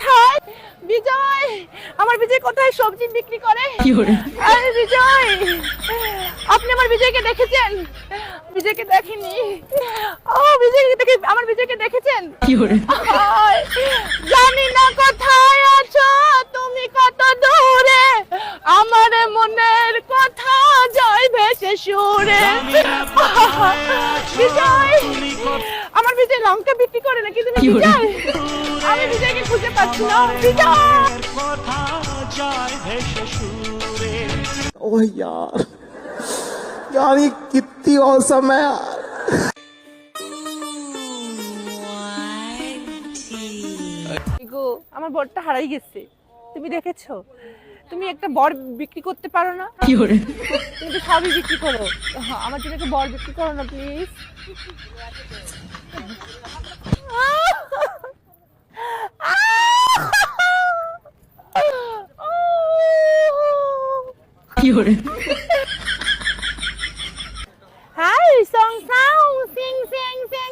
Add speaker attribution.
Speaker 1: কোথায়? বিজয়, আমার বিজয় কোথায় সবজি বিক্রি করে? আরে বিজয়, আপনি আমার বিজয়কে দেখেছেন? বিজয়কে দেখিনি। ও বিজয়কে দেখে, আমার বিজয়কে দেখেছেন? আয়, জানি না কোথায় আছো তুমি, কত দূরে আমার মনের কথা জয় ভেসে সুরে। বিজয়, আমার বিজয় লঙ্কা বিক্রি করে নাকি তুমি? বিজয়, আমি বিজয়কে খুঁজে পাচ্ছি না। বিজয়,
Speaker 2: ओह यार यार ये कितनी औसम है यार।
Speaker 1: গো, আমার বরটা হারাই গেছে। তুমি দেখেছো? তুমি একটা বর বিক্রি করতে পারো না? তুমি তো সবই বিক্রি করো। আমার জন্য একটা বর বিক্রি করো না প্লিজ। হাই সং সাং সিং সিং সিং।